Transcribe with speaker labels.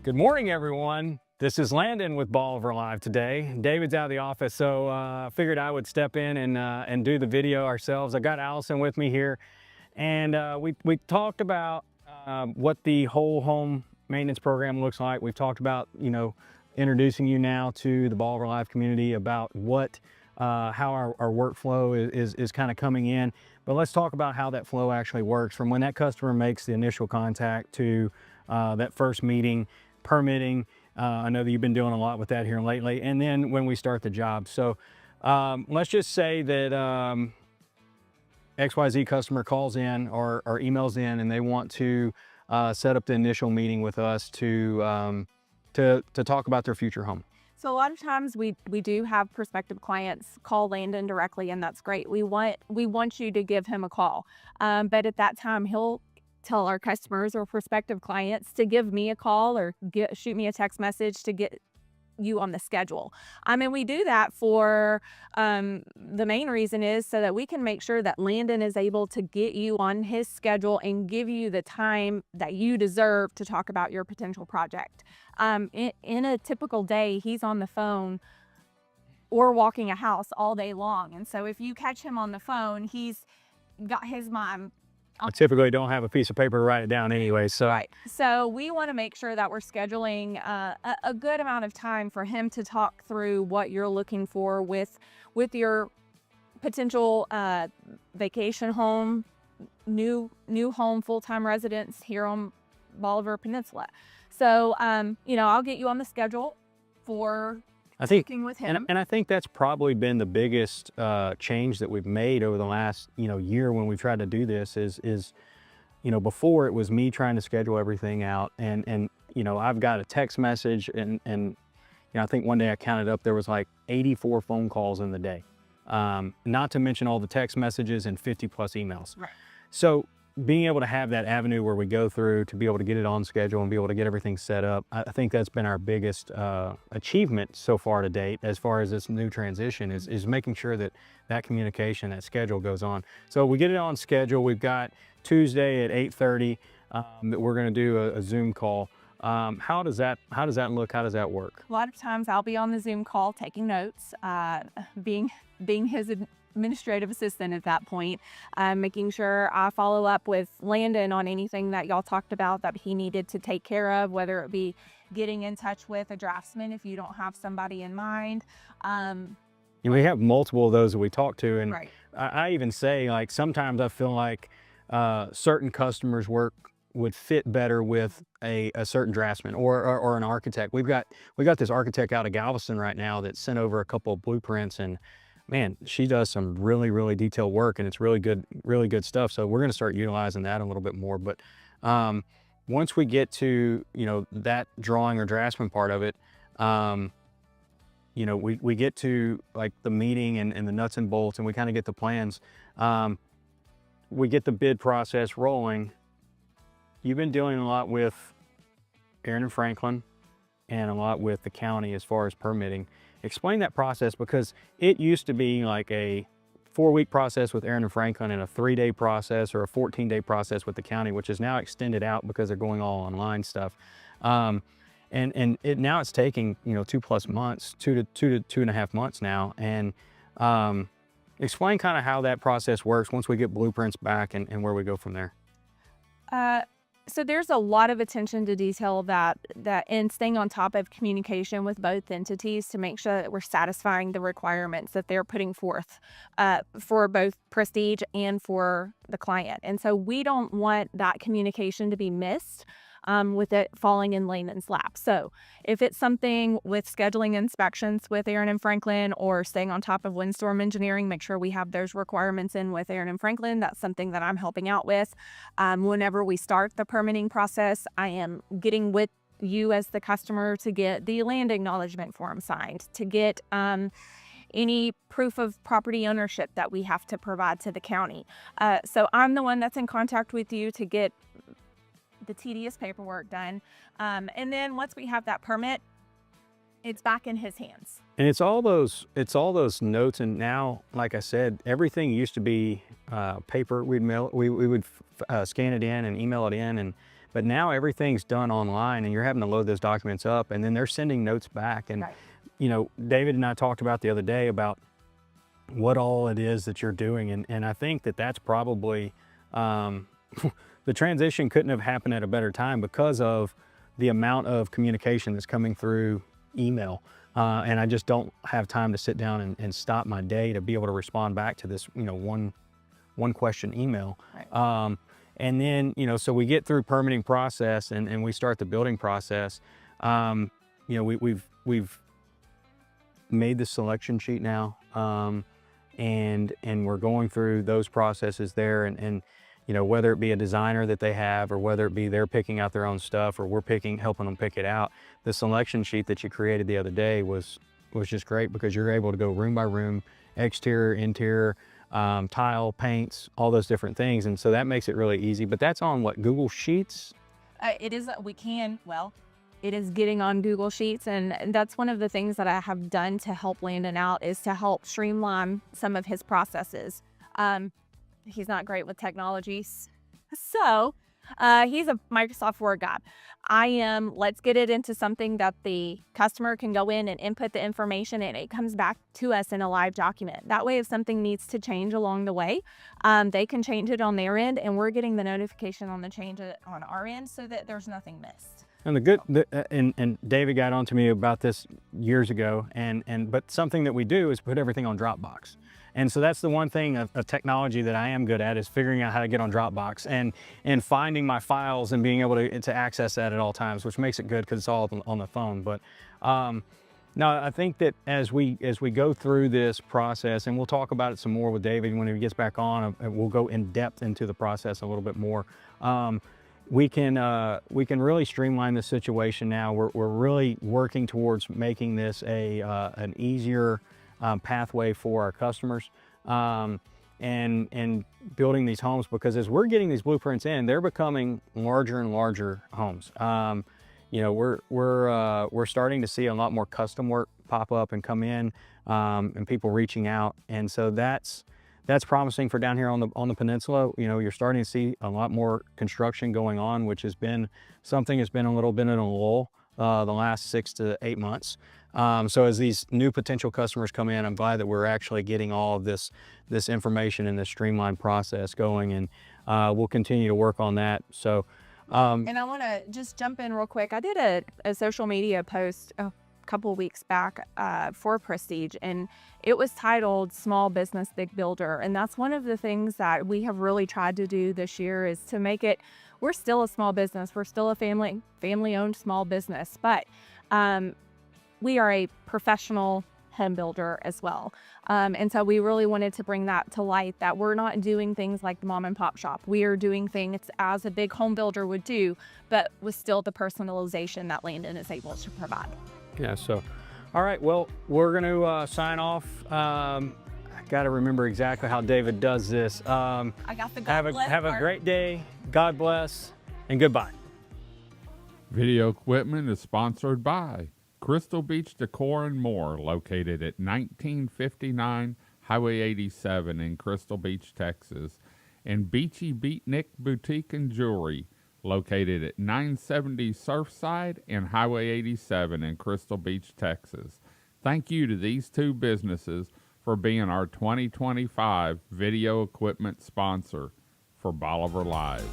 Speaker 1: Good morning, everyone. This is Landon with Bolivar Live today. David's out of the office, so I figured I would step in and do the video ourselves. I got Allison with me here, and we talked about what the whole home maintenance program looks like. We've talked about, introducing you now to the Bolivar Live community about what how our workflow is kind of coming in. But let's talk about how that flow actually works from when that customer makes the initial contact to that first meeting, permitting. I know that you've been doing a lot with that here lately, and then when we start the job. So let's just say that XYZ customer calls in or emails in and they want to set up the initial meeting with us to talk about their future home.
Speaker 2: So a lot of times we do have prospective clients call Landon directly, and that's great. We want you to give him a call, but at that time he'll tell our customers or prospective clients to give me a call or shoot me a text message to get you on the schedule. And we do that for the main reason is so that we can make sure that Landon is able to get you on his schedule and give you the time that you deserve to talk about your potential project. In a typical day, he's on the phone or walking a house all day long. And so if you catch him on the phone, he's got his mind.
Speaker 1: I typically don't have a piece of paper to write it down anyway, so.
Speaker 2: Right. So we want to make sure that we're scheduling a good amount of time for him to talk through what you're looking for with your potential vacation home, new home, full-time residence here on Bolivar Peninsula. So, I'll get you on the schedule for talking with him.
Speaker 1: And I think that's probably been the biggest change that we've made over the last, year when we've tried to do this is, before it was me trying to schedule everything out and I've got a text message and I think one day I counted up, there was like 84 phone calls in the day. Not to mention all the text messages and 50 plus emails.
Speaker 2: Right.
Speaker 1: So being able to have that avenue where we go through to be able to get it on schedule and be able to get everything set up, I think that's been our biggest achievement so far to date as far as this new transition is making sure that communication, that schedule goes on. So we get it on schedule. We've got Tuesday at 8:30 that we're going to do a Zoom call. How does that look? How does that work?
Speaker 2: A lot of times I'll be on the Zoom call taking notes, being his administrative assistant at that point, making sure I follow up with Landon on anything that y'all talked about that he needed to take care of, whether it be getting in touch with a draftsman if you don't have somebody in mind.
Speaker 1: We have multiple of those that we talk to, and
Speaker 2: right.
Speaker 1: I even say, like, sometimes I feel like certain customers' work would fit better with a certain draftsman or an architect. We got this architect out of Galveston right now that sent over a couple of blueprints, and man, she does some really, really detailed work, and it's really good stuff. So we're going to start utilizing that a little bit more. But once we get to, that drawing or draftsman part of it, we get to like the meeting and the nuts and bolts, and we kind of get the plans. We get the bid process rolling. You've been dealing a lot with Aaron and Franklin and a lot with the county as far as permitting. Explain that process, because it used to be like a 4-week process with Aaron and Franklin and a 3-day process or a 14-day process with the county, which is now extended out because they're going all online stuff. Now it's taking, 2+ months, 2 to 2.5 months now. And explain kind of how that process works once we get blueprints back and where we go from there.
Speaker 2: So there's a lot of attention to detail that and staying on top of communication with both entities to make sure that we're satisfying the requirements that they're putting forth for both Prestige and for the client. And so we don't want that communication to be missed with it falling in Landon's lap. So if it's something with scheduling inspections with Aaron and Franklin or staying on top of windstorm engineering, make sure we have those requirements in with Aaron and Franklin. That's something that I'm helping out with. Whenever we start the permitting process, I am getting with you as the customer to get the land acknowledgement form signed, to get any proof of property ownership that we have to provide to the county. So I'm the one that's in contact with you to get the tedious paperwork done. And then once we have that permit, it's back in his hands.
Speaker 1: And it's all those notes. And now, like I said, everything used to be paper. We would scan it in and email it in, But now everything's done online, and you're having to load those documents up, and then they're sending notes back. And,
Speaker 2: Right.
Speaker 1: you know, David and I talked about the other day about what all it is that you're doing. And I think that that's probably, the transition couldn't have happened at a better time because of the amount of communication that's coming through email. And I just don't have time to sit down and stop my day to be able to respond back to this, you know, one question email.
Speaker 2: Right.
Speaker 1: And then, you know, so we get through permitting process and we start the building process. You know, we've made the selection sheet now. And we're going through those processes there, and you know, whether it be a designer that they have, or whether it be they're picking out their own stuff, or we're helping them pick it out. The selection sheet that you created the other day was just great, because you're able to go room by room, exterior, interior, tile, paints, all those different things. And so that makes it really easy. But that's on what, Google Sheets?
Speaker 2: It is, it is getting on Google Sheets, and that's one of the things that I have done to help Landon out, is to help streamline some of his processes. He's not great with technologies, so he's a Microsoft Word guy. I am, let's get it into something that the customer can go in and input the information, and it comes back to us in a live document. That way, if something needs to change along the way, they can change it on their end, and we're getting the notification on the change on our end, so that there's nothing missed.
Speaker 1: And and David got onto me about this years ago, but something that we do is put everything on Dropbox. And so that's the one thing of technology that I am good at, is figuring out how to get on Dropbox and finding my files and being able to access that at all times, which makes it good because it's all on the phone. But no, I think that as we go through this process, and we'll talk about it some more with David when he gets back on, and we'll go in depth into the process a little bit more. We can really streamline the situation now. We're really working towards making this an easier pathway for our customers, and building these homes, because as we're getting these blueprints in, they're becoming larger and larger homes. You know, we're starting to see a lot more custom work pop up and come in, and people reaching out, and so that's promising for down here on the peninsula. You know, you're starting to see a lot more construction going on, which has been something that's been a little bit in a lull the last 6 to 8 months. So as these new potential customers come in, I'm glad that we're actually getting all of this information in this streamlined process going, and we'll continue to work on that. So,
Speaker 2: and I want to just jump in real quick. I did a social media post a couple of weeks back for Presitge, and it was titled "Small Business Big Builder." And that's one of the things that we have really tried to do this year, is to make it, we're still a small business. We're still a family-owned small business, but we are a professional home builder as well. And so we really wanted to bring that to light, that we're not doing things like the mom and pop shop. We are doing things as a big home builder would do, but with still the personalization that Landon is able to provide.
Speaker 1: yeah, so, all right, well, we're going to sign off. I got to remember exactly how David does this.
Speaker 2: I got the
Speaker 1: have a great day. God bless, and goodbye.
Speaker 3: Video equipment is sponsored by Crystal Beach Decor and More, located at 1959 Highway 87 in Crystal Beach, Texas, and Beachy Beatnik Boutique and Jewelry, located at 970 Surfside and Highway 87 in Crystal Beach, Texas. Thank you to these two businesses for being our 2025 video equipment sponsor for Bolivar Live.